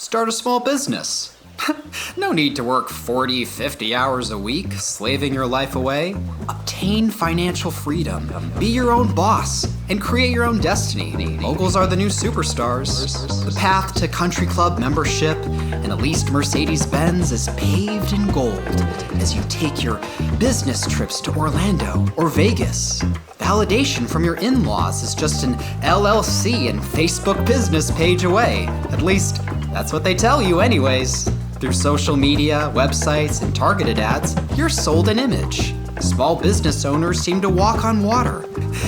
Start a small business. No need to work 40, 50 hours a week, slaving your life away. Obtain financial freedom, be your own boss, and create your own destiny. Moguls are the new superstars. The path to country club membership and a leased Mercedes-Benz is paved in gold as you take your business trips to Orlando or Vegas. Validation from your in-laws is just an LLC and Facebook business page away. At least, that's what they tell you anyways. Through social media, websites, and targeted ads, you're sold an image. Small business owners seem to walk on water.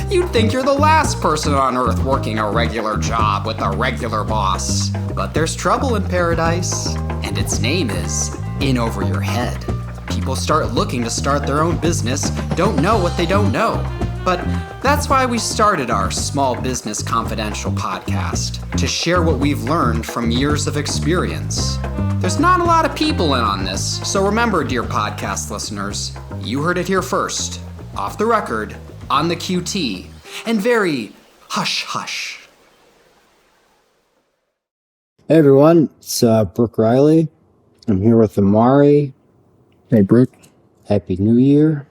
You'd think you're the last person on earth working a regular job with a regular boss. But there's trouble in paradise, and its name is in over your head. People start looking to start their own business, don't know what they don't know. But that's why we started our Small Business Confidential podcast, to share what we've learned from years of experience. There's not a lot of people in on this, so remember, dear podcast listeners, you heard it here first, off the record, on the QT, and very hush-hush. Hey everyone, it's Brook Reilly. I'm here with A'marri. Hey Brook. Happy New Year.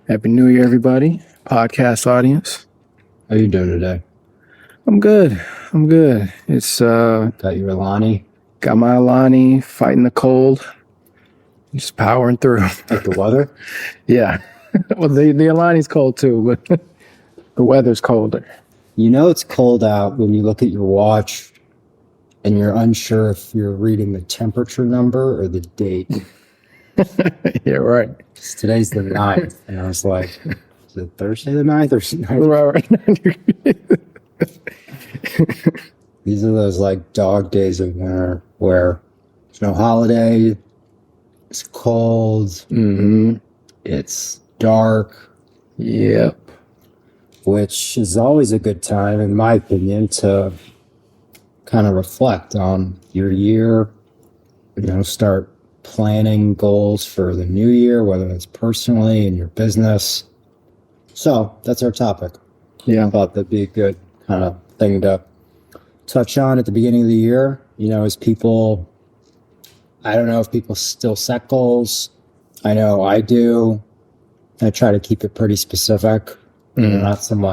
Happy New Year, everybody. Podcast audience. How you doing today? I'm good. It's Got your Alani? got my Alani, fighting the cold. Just powering through. Like the weather? Yeah. Well, the Alani's cold too, but the weather's colder. You know it's cold out when you look at your watch and you're unsure if you're reading the temperature number or the date. Yeah, right. Today's the 9th, and I was like, is it Thursday the 9th or something? Right. These are those like dog days of winter where there's no holiday, it's cold, it's dark. Yep. Which is always a good time, in my opinion, to kind of reflect on your year, start planning goals for the new year, whether it's personally in your business. So that's our topic. Yeah. I thought that'd be a good kind of thing to touch on at the beginning of the year. As people, I don't know if people still set goals. I know I do. I try to keep it pretty specific. Not some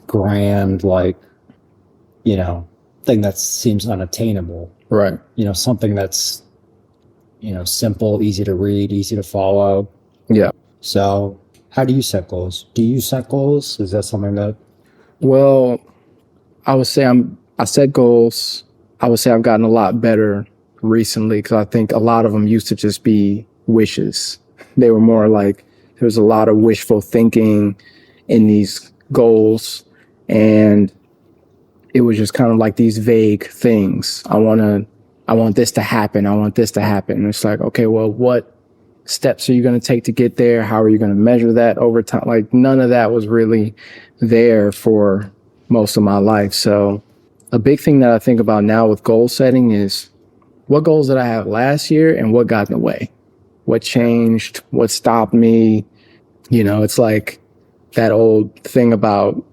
grand, thing that seems unattainable. Right. Something that's, simple, easy to read, easy to follow. Yeah. So how do you set goals? Do you set goals? Is that something that... Well, I would say I set goals. I would say I've gotten a lot better recently because I think a lot of them used to just be wishes. They were more like there was a lot of wishful thinking in these goals, and it was just kind of like these vague things. I want this to happen. I want this to happen. And it's like, okay, well, what steps are you going to take to get there? How are you going to measure that over time? Like none of that was really there for most of my life. So a big thing that I think about now with goal setting is what goals did I have last year and what got in the way? What changed? What stopped me? It's like that old thing about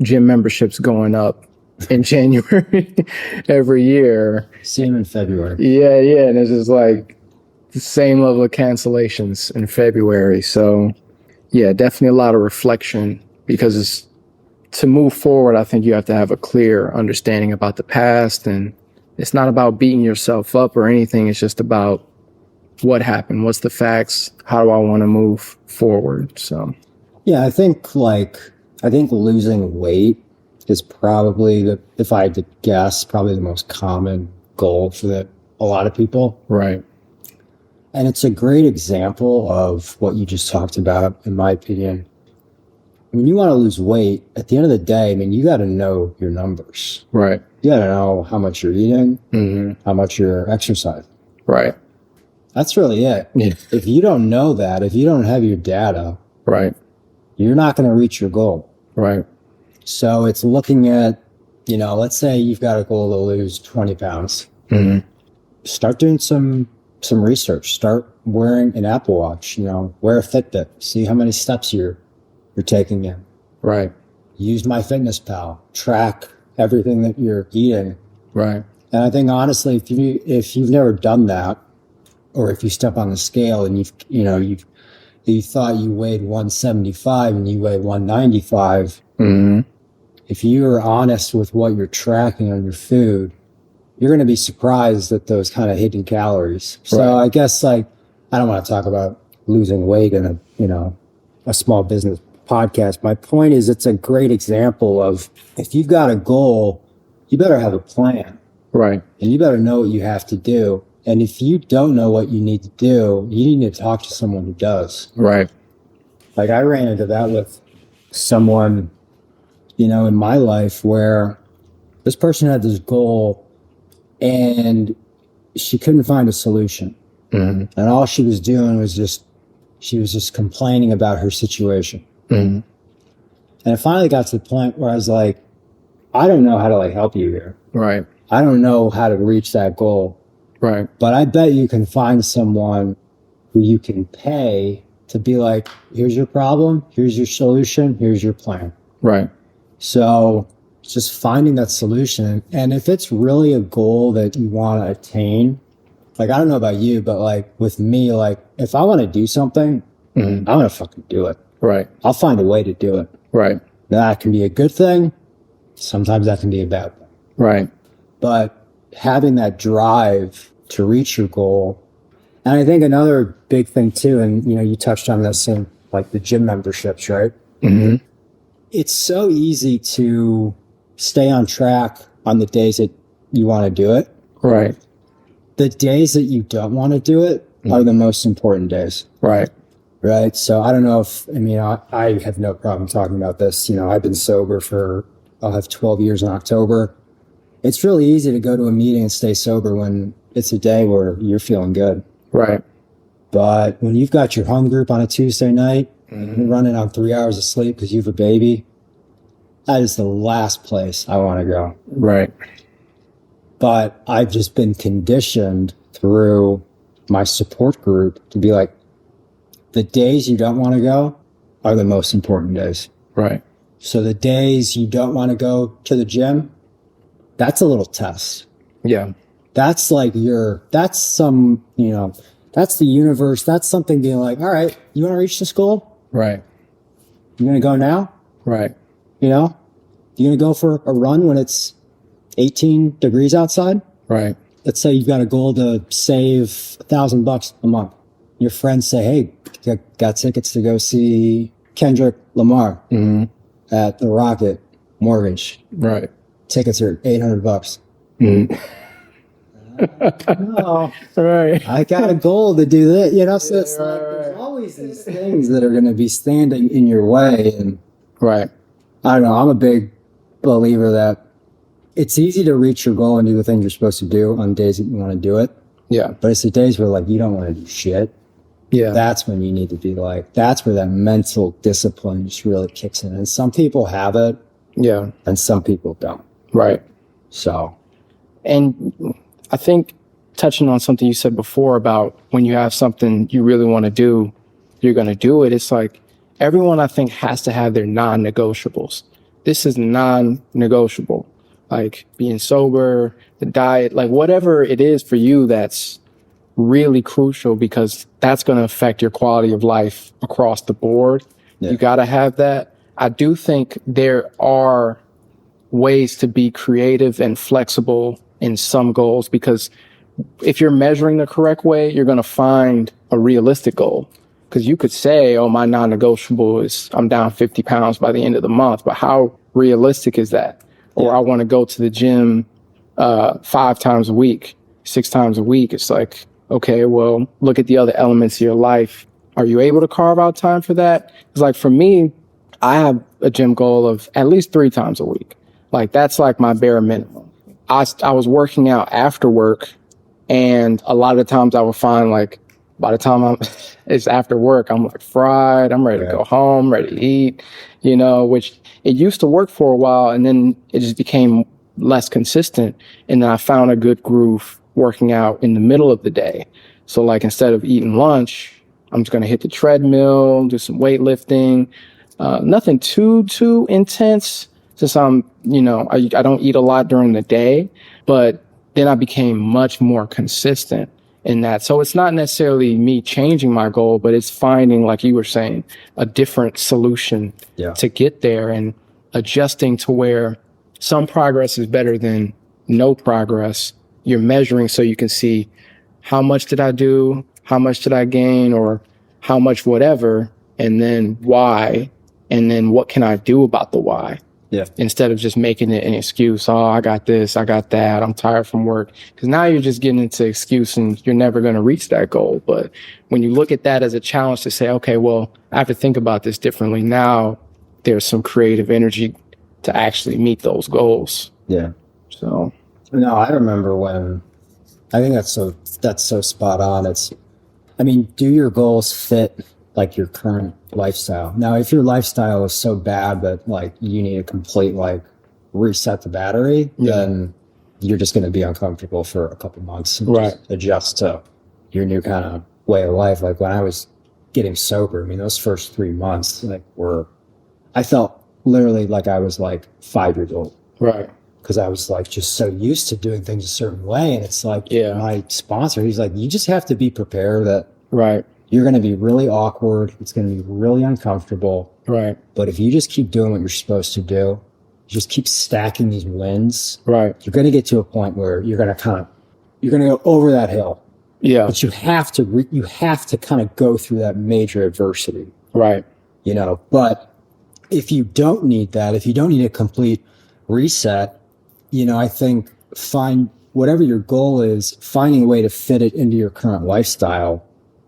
gym memberships going up in January every year. Same in February. Yeah. And it's just like the same level of cancellations in February. So yeah, definitely a lot of reflection because to move forward, I think you have to have a clear understanding about the past, and it's not about beating yourself up or anything. It's just about what happened. What's the facts? How do I want to move forward? So yeah, I think losing weight is probably if I had to guess, probably the most common goal for a lot of people. Right. And it's a great example of what you just talked about, in my opinion. When you want to lose weight, at the end of the day, you got to know your numbers. Right. You got to know how much you're eating, how much you're exercising. Right. That's really it. Yeah. If you don't know that, if you don't have your data, right, you're not going to reach your goal. Right. So it's looking at, let's say you've got a goal to lose 20 pounds. Start doing some research. Start wearing an Apple Watch, wear a Fitbit, see how many steps you're taking in. Right. Use MyFitnessPal, track everything that you're eating. Right. And I think honestly, if you've never done that, or if you step on the scale and you thought you weighed 175 and you weigh 195, if you're honest with what you're tracking on your food, you're going to be surprised at those kind of hidden calories. So I guess I don't want to talk about losing weight in a small business podcast. My point is, it's a great example of, if you've got a goal, you better have a plan. Right. And you better know what you have to do. And if you don't know what you need to do, you need to talk to someone who does. Right. Like, I ran into that with someone, in my life, where this person had this goal and she couldn't find a solution. And all she was doing was she was just complaining about her situation. And it finally got to the point where I was like, I don't know how to help you here. Right. I don't know how to reach that goal. Right. But I bet you can find someone who you can pay to be like, here's your problem, here's your solution, here's your plan. Right. So just finding that solution. And if it's really a goal that you want to attain, I don't know about you, but with me, if I want to do something, I'm going to fucking do it. Right. I'll find a way to do it. Right. That can be a good thing. Sometimes that can be a bad thing. Right. But having that drive to reach your goal. And I think another big thing too, and you touched on this in the gym memberships, right? It's so easy to stay on track on the days that you want to do it. Right. The days that you don't want to do it are the most important days. Right. Right. So I don't know if, I have no problem talking about this. I've been sober I'll have 12 years in October. It's really easy to go to a meeting and stay sober when it's a day where you're feeling good. Right. But when you've got your home group on a Tuesday night, and you're running on 3 hours of sleep because you have a baby, that is the last place I want to go. Right. But I've just been conditioned through my support group to be like, the days you don't want to go are the most important days. Right. So the days you don't want to go to the gym, that's a little test. Yeah. That's that's some, that's the universe. That's something being like, all right, you want to reach this goal? Right. You going to go now? Right. You going to go for a run when it's 18 degrees outside? Right. Let's say you've got a goal to save $1,000 a month. Your friends say, hey, got tickets to go see Kendrick Lamar at the Rocket Mortgage. Right. Tickets are $800. No, Right. I got a goal to do that. So it's there's always these things that are going to be standing in your way. And Right. I don't know, I'm a big believer that it's easy to reach your goal and do the things you're supposed to do on days that you want to do it. Yeah. But it's the days where you don't want to do shit. Yeah. That's when you need to be that's where that mental discipline just really kicks in. And some people have it. Yeah. And some people don't. Right. So. And I think touching on something you said before about when you have something you really want to do, you're going to do it. It's everyone, I think, has to have their non-negotiables. This is non-negotiable. Being sober, the diet, whatever it is for you that's really crucial, because that's going to affect your quality of life across the board. Yeah. You got to have that. I do think there are ways to be creative and flexible in some goals, because if you're measuring the correct way, you're going to find a realistic goal. Because you could say, oh, my non-negotiable is I'm down 50 pounds by the end of the month, but how realistic is that? Yeah. Or I want to go to the gym 5 times a week, 6 times a week. It's okay, well, look at the other elements of your life. Are you able to carve out time for that? It's for me, I have a gym goal of at least 3 times a week. That's my bare minimum. I was working out after work, and a lot of the times I would find by the time it's after work, I'm fried, I'm ready to go home, ready to eat, which it used to work for a while, and then it just became less consistent. And then I found a good groove working out in the middle of the day. So instead of eating lunch, I'm just going to hit the treadmill, do some weightlifting, nothing too intense, since I don't eat a lot during the day, but then I became much more consistent in that. So it's not necessarily me changing my goal, but it's finding, like you were saying, a different solution to get there and adjusting to where some progress is better than no progress. You're measuring so you can see how much did I do, how much did I gain, or how much whatever, and then why, and then what can I do about the why? Yeah. Instead of just making it an excuse. Oh, I got this, I got that, I'm tired from work. Because now you're just getting into excuse and you're never going to reach that goal. But when you look at that as a challenge to say, okay, well, I have to think about this differently. Now there's some creative energy to actually meet those goals. Yeah. So. No, I remember when, I think that's so spot on. Do your goals fit like your current lifestyle? Now, if your lifestyle is so bad that like you need to complete like reset the battery, then you're just going to be uncomfortable for a couple months and just adjust to your new kind of way of life. Like when I was getting sober, those first 3 months I felt literally like I was like 5 years old. Right. Because I was like just so used to doing things a certain way. And it's like my sponsor, he's like, you just have to be prepared that you're going to be really awkward. It's going to be really uncomfortable. Right. But if you just keep doing what you're supposed to do, just keep stacking these wins. Right. You're going to get to a point where you're going to go over that hill. Yeah. But you have to kind of go through that major adversity. Right. But if you don't need that, if you don't need a complete reset, I think find whatever your goal is, finding a way to fit it into your current lifestyle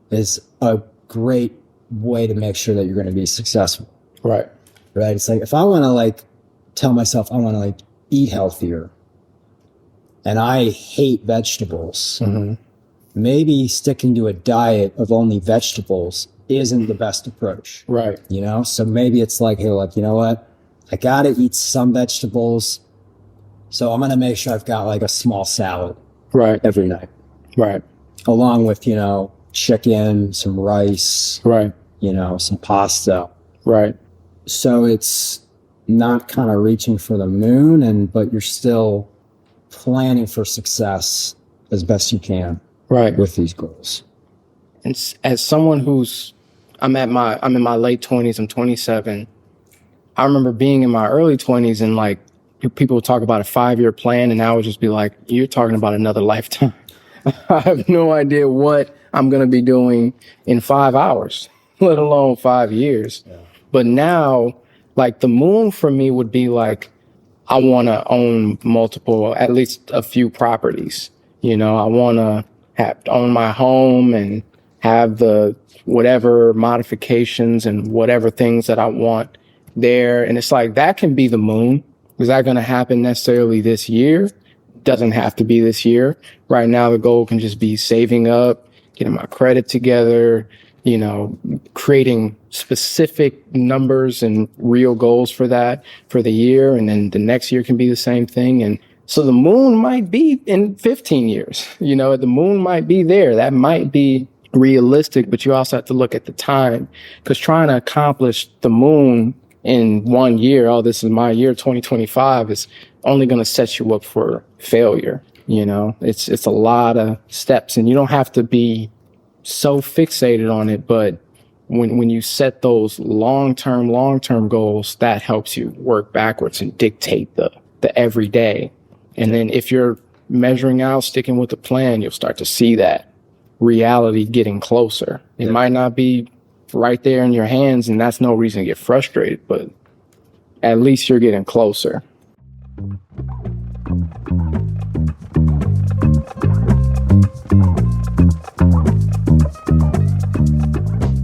is a great way to make sure that you're going to be successful. Right. Right. It's like, if I want to tell myself I want to eat healthier and I hate vegetables, maybe sticking to a diet of only vegetables isn't the best approach. Right. So maybe it's like, hey, you know what? I got to eat some vegetables. So I'm going to make sure I've got a small salad every night. Right. Along with, chicken, some rice, some pasta. Right. So it's not kind of reaching for the moon, but you're still planning for success as best you can with these goals. And as someone I'm in my late 20s, I'm 27. I remember being in my early 20s and people would talk about a 5-year plan, and I would just be like, you're talking about another lifetime. I have no idea what I'm going to be doing in 5 hours, let alone 5 years. Yeah. But now, the moon for me would be I want to own at least a few properties. I want to own my home and have the whatever modifications and whatever things that I want there. And it's that can be the moon. Is that going to happen necessarily this year? Doesn't have to be this year. Right now, the goal can just be saving up, getting my credit together, creating specific numbers and real goals for that for the year. And then the next year can be the same thing. And so the moon might be in 15 years, the moon might be there. That might be realistic, but you also have to look at the time, because trying to accomplish the moon in 1 year, this is my year, 2025, is only going to set you up for failure. It's a lot of steps, and you don't have to be so fixated on it. But when you set those long-term goals, that helps you work backwards and dictate the everyday. And then if you're measuring out, sticking with the plan, you'll start to see that reality getting closer. It might not be right there in your hands, and that's no reason to get frustrated, but at least you're getting closer.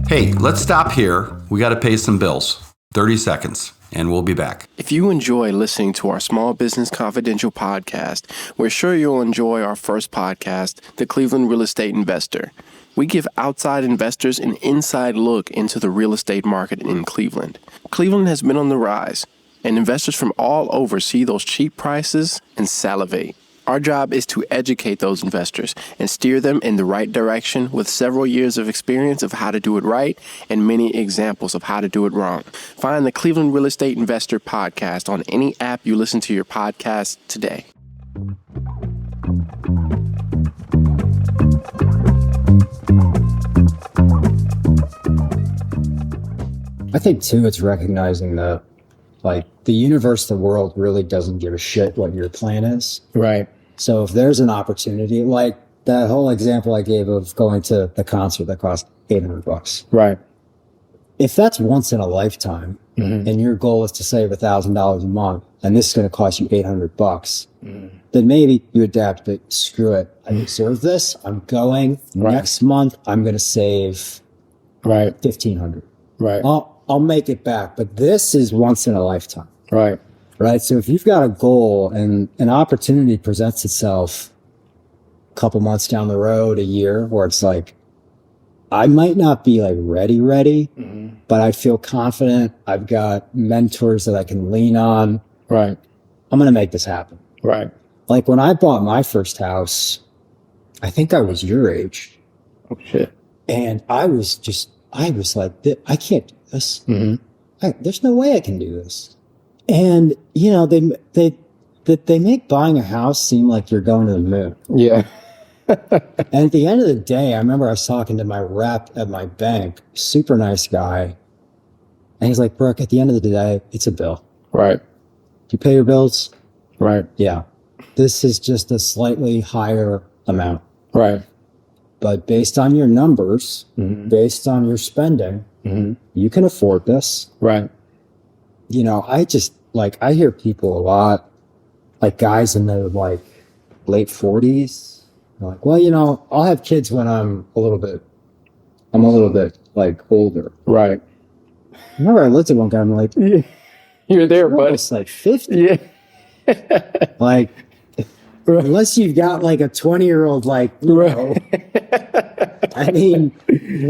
Hey, let's stop here. We got to pay some bills. 30 seconds, and we'll be back. If you enjoy listening to our Small Business Confidential podcast, we're sure you'll enjoy our first podcast, The Cleveland Real Estate Investor. We give outside investors an inside look into the real estate market in Cleveland. Cleveland has been on the rise, and investors from all over see those cheap prices and salivate. Our job is to educate those investors and steer them in the right direction with several years of experience of how to do it right and many examples of how to do it wrong. Find the Cleveland Real Estate Investor podcast on any app you listen to your podcast today. think too, it's recognizing that like the universe, the world really doesn't give a shit what your plan is. Right. So if there's an opportunity, like that whole example I gave of going to the concert that cost $800. Right. If that's once in a lifetime and your goal is to save $1,000 a month and this is going to cost you $800, then maybe you adapt, but screw it. I deserve this. I'm going next month. I'm going to save $1,500. Right. I'll make it back, but this is once in a lifetime. Right. Right. So if you've got a goal and an opportunity presents itself a couple months down the road, a year, where it's like, I might not be like ready, but I feel confident. I've got mentors that I can lean on. Right. I'm going to make this happen. Right. Like when I bought my first house, I think I was your age. Oh, shit. And I was like, I can't do this. There's no way I can do this. And, you know, they make buying a house seem like you're going to the moon. Yeah. And at the end of the day, I remember I was talking to my rep at my bank, super nice guy. And he's like, Brook, at the end of the day, it's a bill. Right. Do you pay your bills? Right. Yeah. This is just a slightly higher amount. Right. But based on your numbers, based on your spending, you can afford this. Right. You know, I hear people a lot, like guys in their like late 40s. They're like, well, you know, I'll have kids when I'm a little bit like older. Right. I remember I looked at one guy, I'm like, you're there, buddy. it's like 50. Yeah. Like, unless you've got like a 20-year-old, like, you know, I mean,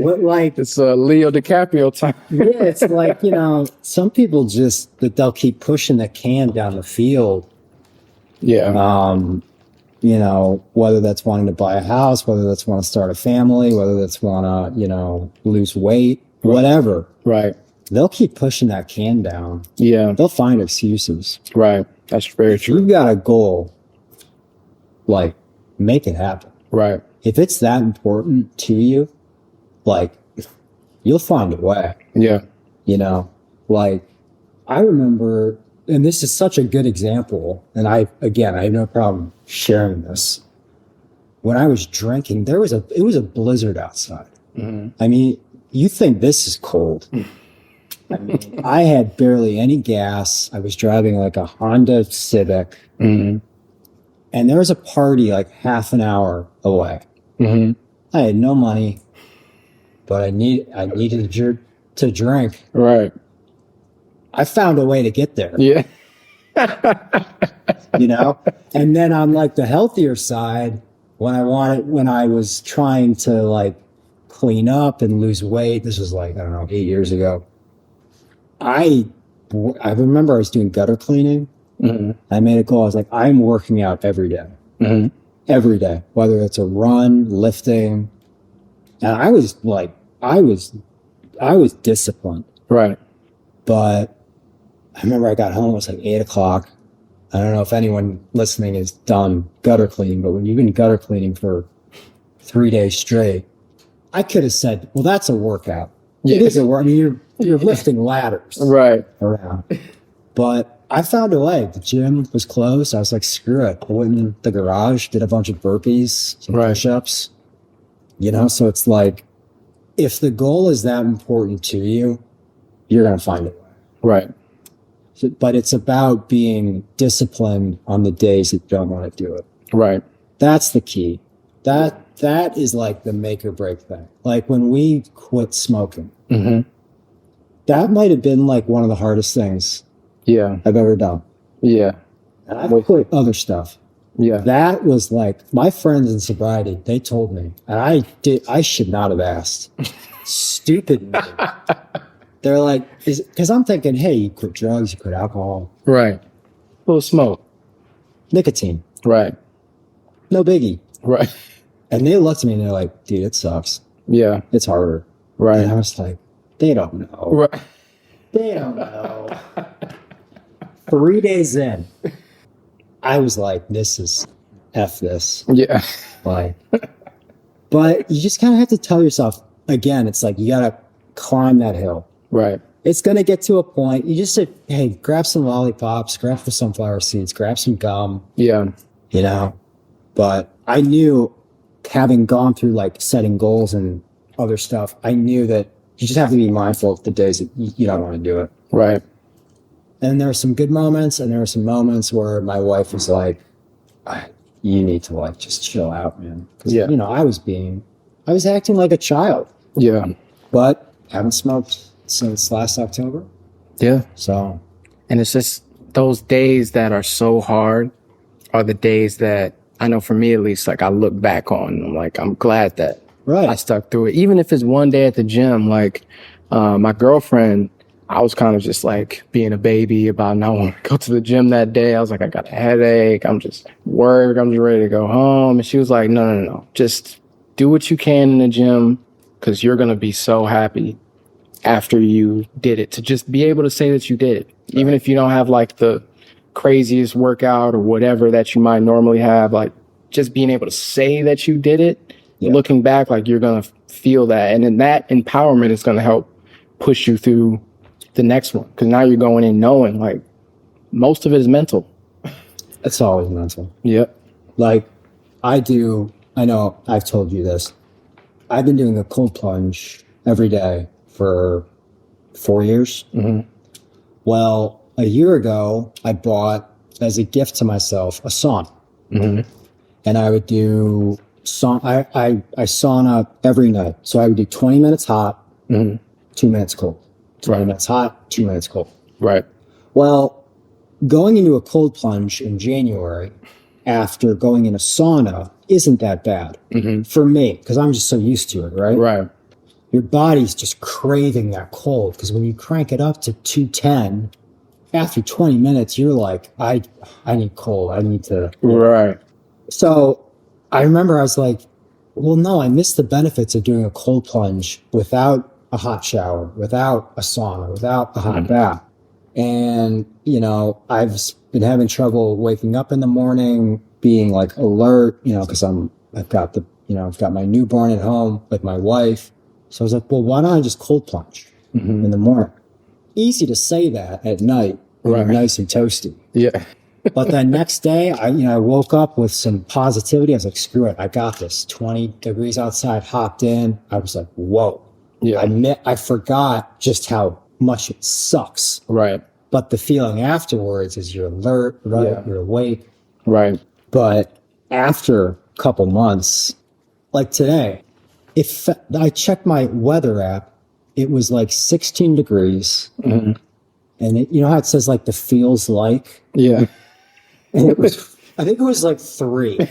what, like, It's a Leo DiCaprio time. yeah, it's like, you know, some people just, that they'll keep pushing the can down the field. Yeah. You know, whether that's wanting to buy a house, whether that's want to start a family, whether that's want to, you know, lose weight, whatever. Right. They'll keep pushing that can down. Yeah. They'll find excuses. Right. That's very If true. you've got a goal, like, make it happen. Right. If it's that important to you, like, you'll find a way. Yeah. You know, like, I remember, and this is such a good example, and I have no problem sharing this. When I was drinking, it was a blizzard outside. I mean, you think this is cold. I mean, I had barely any gas. I was driving like a Honda Civic, and there was a party like half an hour away. I had no money, but I needed to drink. Right. I found a way to get there. Yeah. You know? And then on like the healthier side, when I was trying to like clean up and lose weight, this was like, I don't know, 8 years ago. I remember I was doing gutter cleaning. I made a goal. I was like, I'm working out every day. Every day, whether it's a run, lifting. And I was disciplined. Right. But I remember I got home, it was like 8 o'clock. I don't know if anyone listening has done gutter cleaning, but when you've been gutter cleaning for 3 days straight, I could have said, well, that's a workout. Yeah. It is a workout. I mean, you're lifting ladders Right. around. But I found a way. The gym was closed. I was like, screw it. I went in the garage, did a bunch of burpees, some push-ups. You know, so it's like, if the goal is that important to you, you're going to find a way. Right. But it's about being disciplined on the days that you don't want to do it. Right. That's the key. That is like the make or break thing. Like when we quit smoking, that might have been like one of the hardest things Yeah. I've ever done. Yeah. And I've quit other stuff. Yeah. That was like my friends in sobriety, they told me, and I should not have asked. Stupid me. They're like, because I'm thinking, hey, you quit drugs, you quit alcohol, Right. Full smoke. nicotine, Right. no biggie. Right. And they looked at me and they're like, dude, it sucks. Yeah. It's harder. Right. And I was like, they don't know. Right. They don't know. 3 days in, I was like, this is F this. Yeah. Like, but you just kind of have to tell yourself, again, it's like, you got to climb that hill. Right. it's going to get to a point. You just say, hey, grab some lollipops, grab some sunflower seeds, grab some gum. Yeah. You know, but I knew, having gone through like setting goals and other stuff, I knew that you just have to be mindful of the days that you don't want to do it. Right. And there are some good moments, and there are some moments where my wife was like, you need to like just chill out, man. Yeah. You know, I was acting like a child. Yeah. But haven't smoked since last October. Yeah. So. And it's just those days that are so hard are the days that I know for me, at least, like I look back on, and I'm like, I'm glad that I stuck through it. Even if it's one day at the gym, like my girlfriend, I was kind of just like being a baby about not wanting to go to the gym that day. I was like, I got a headache. I'm just worried. I'm just ready to go home. And she was like, no. Just do what you can in the gym, because you're going to be so happy after you did it, to just be able to say that you did it. Right. Even if you don't have like the craziest workout or whatever that you might normally have, like just being able to say that you did it, looking back, like you're going to feel that. And then that empowerment is going to help push you through the next one. Because now you're going in knowing like most of it is mental. It's always mental. Yep. Like I know I've told you this. I've been doing a cold plunge every day for 4 years. Mm-hmm. Well, a year ago, I bought as a gift to myself a sauna. Mm-hmm. And I would do I sauna every night. So I would do 20 minutes hot, 2 minutes cold. 20 minutes hot, 2 minutes cold. Right. Well, going into a cold plunge in January after going in a sauna isn't that bad for me, because I'm just so used to it, right? Right. Your body's just craving that cold, because when you crank it up to 210, after 20 minutes, you're like, I need cold. I need to. Right. So I remember I was like, well, no, I missed the benefits of doing a cold plunge without a hot shower, without a sauna, without a hot bath. And, you know, I've been having trouble waking up in the morning, being like alert, you know, because I've got my newborn at home with my wife. So I was like, well, why don't I just cold plunge in the morning? Easy to say that at night, when you're nice and toasty. Yeah. But then next day, I woke up with some positivity. I was like, screw it, I got this. 20 degrees outside, hopped in. I was like, whoa. Yeah. I forgot just how much it sucks. Right. But the feeling afterwards is you're alert, right? Yeah. You're awake. Right. But after a couple months, like today, if I checked my weather app, it was like 16 degrees. Mm-hmm. And you know how it says like the feels like? Yeah. And I think it was like 3.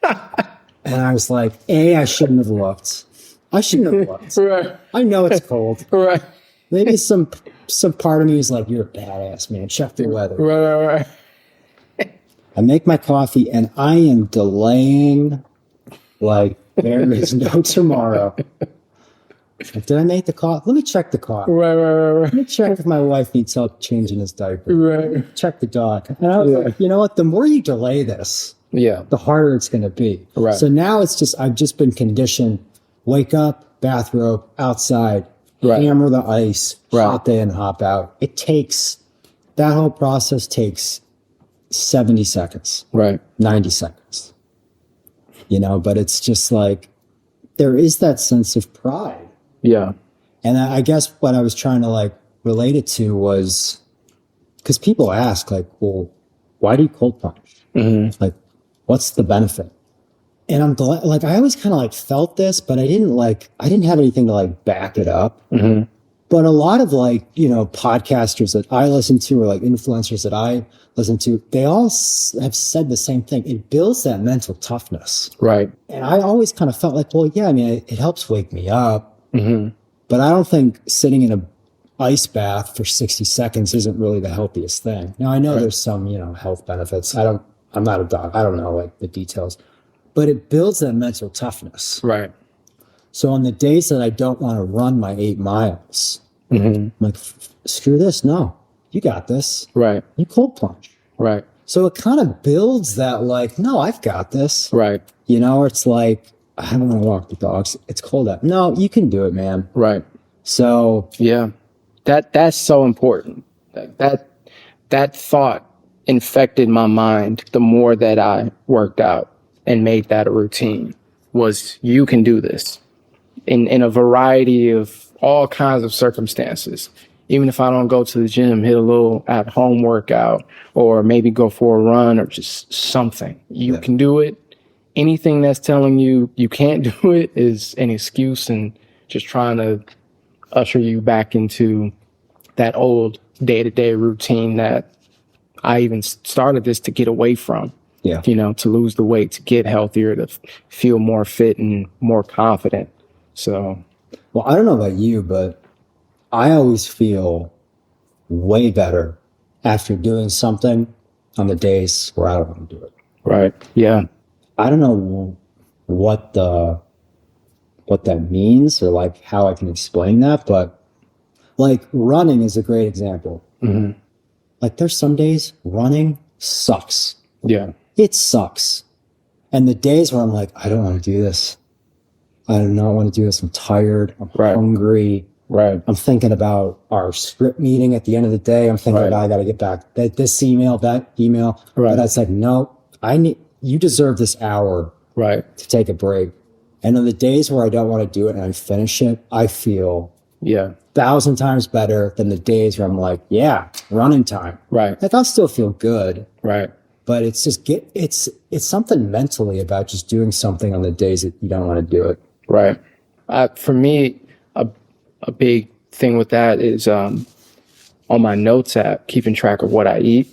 And I was like, I shouldn't have looked. Right. I know it's cold. Right. Maybe some part of me is like, you're a badass, man. Check the weather. Right. I make my coffee and I am delaying like there is no tomorrow. Like, did I make the coffee? Let me check the coffee. Right. Let me check if my wife needs help changing his diaper. Right. Check the dog. And I was like, you know what? The more you delay this, the harder it's going to be. Right. So now I've just been conditioned. Wake up, bathrobe, outside, hammer the ice, hop in, hop out. That whole process takes 70 seconds. Right. 90 seconds. You know, but it's just like, there is that sense of pride. Yeah. And I guess what I was trying to like relate it to was, because people ask like, well, why do you cold plunge? Mm-hmm. Like, what's the benefit? And I'm glad, like, I always kind of like felt this, but I didn't have anything to like back it up. Mm-hmm. But a lot of like, you know, podcasters that I listen to or like influencers that I listen to, they all have said the same thing. It builds that mental toughness. Right. And I always kind of felt like, well, yeah, I mean, it helps wake me up. Mm-hmm. But I don't think sitting in a ice bath for 60 seconds isn't really the healthiest thing. Now, I know there's some, you know, health benefits. I'm not a doc. I don't know like the details. But it builds that mental toughness. Right. So on the days that I don't want to run my 8 miles, I'm like, screw this. No, you got this. Right. You cold plunge. Right. So it kind of builds that like, no, I've got this. Right. You know, it's like, I don't want to walk the dogs. It's cold out. No, you can do it, man. Right. So yeah, That's so important. That thought infected my mind the more that I worked out and made that a routine. Was you can do this in a variety of all kinds of circumstances. Even if I don't go to the gym, hit a little at home workout, or maybe go for a run, or just something. You can do it. Anything that's telling you you can't do it is an excuse and just trying to usher you back into that old day-to-day routine that I even started this to get away from. Yeah. To lose the weight, to get healthier, to feel more fit and more confident. So, Well, I don't know about you, but I always feel way better after doing something on the days where I don't want to do it. right. Yeah. I don't know what that means or like how I can explain that, but like running is a great example. Mm-hmm. Like there's some days running sucks. Yeah. It sucks. And the days where I'm like, I don't want to do this. I do not want to do this. I'm tired. I'm hungry. Right. I'm thinking about our script meeting at the end of the day. I'm thinking about, I got to get back this email, that email. Right. But it's like, no, you deserve this hour to take a break. And on the days where I don't want to do it and I finish it, I feel 1,000 times better than the days where I'm like, yeah, running time. Right. Like I'll still feel good. Right. But it's just it's something mentally about just doing something on the days that you don't want to do it. Right. For me, a big thing with that is on my notes app, keeping track of what I eat.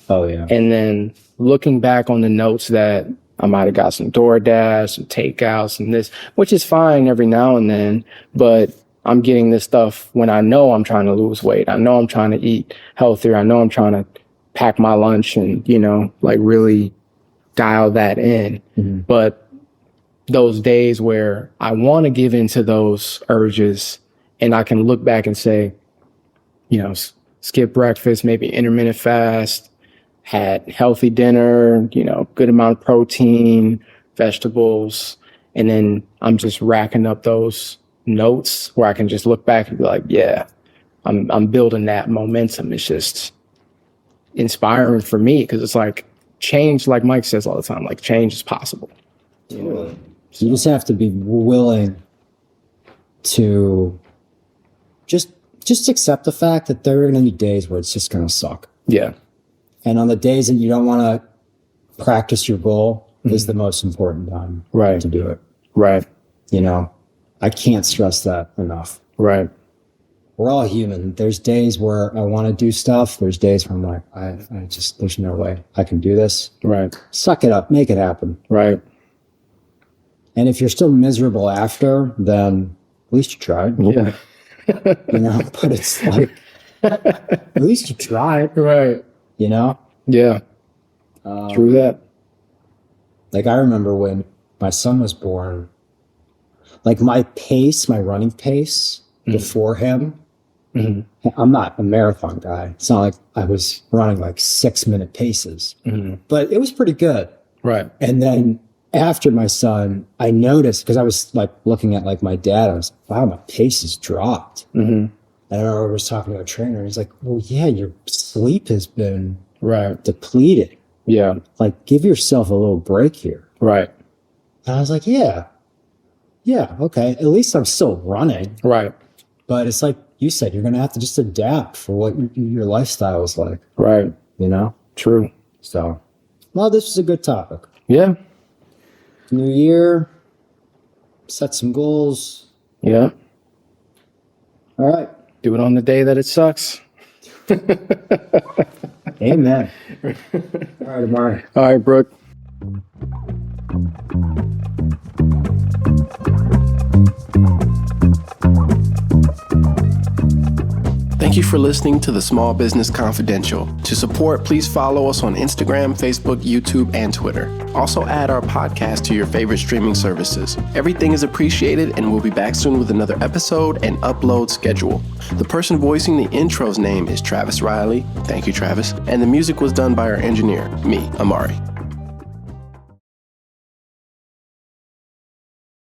Oh yeah. And then looking back on the notes that I might have got some DoorDash, some takeouts and this, which is fine every now and then, but I'm getting this stuff when I know I'm trying to lose weight. I know I'm trying to eat healthier. I know I'm trying to pack my lunch and, like really dial that in. Mm-hmm. But those days where I want to give into those urges and I can look back and say, skip breakfast, maybe intermittent fast, had healthy dinner, good amount of protein, vegetables. And then I'm just racking up those notes where I can just look back and be like, yeah, I'm building that momentum. It's just inspiring for me because it's like change, like Mike says all the time, like change is possible. You just have to be willing to just accept the fact that there are going to be days where it's just going to suck. Yeah. And on the days that you don't want to practice your goal is the most important time to do it. Right. I can't stress that enough. Right. We're all human. There's days where I want to do stuff. There's days where I'm like, I just, there's no way I can do this. Right. Suck it up. Make it happen. Right. And if you're still miserable after, then at least you tried. Yeah. But it's like, at least you tried. Right. Yeah. True that. Like I remember when my son was born, like my running pace before him, I'm not a marathon guy. It's not like I was running like 6-minute paces, but it was pretty good. Right. And then after my son, I noticed, because I was like looking at like my dad, I was like, wow, my pace has dropped. And I remember I was talking to a trainer, and he's like, well, yeah, your sleep has been depleted. Yeah. Like, give yourself a little break here. Right. And I was like, yeah, okay. At least I'm still running. Right. But it's like you said, you're going to have to just adapt for what your lifestyle is like. Right. True. So, well, this was a good topic. Yeah. New year, set some goals. Yeah. All right. Do it on the day that it sucks. Amen. All right, A'marri. All right, Brook. Thank you for listening to The Small Business Confidential. To support, please follow us on Instagram, Facebook, YouTube, and Twitter. Also add our podcast to your favorite streaming services. Everything is appreciated, and we'll be back soon with another episode and upload schedule. The person voicing the intro's name is Travis Reilly. Thank you, Travis. And the music was done by our engineer, me, A'marri.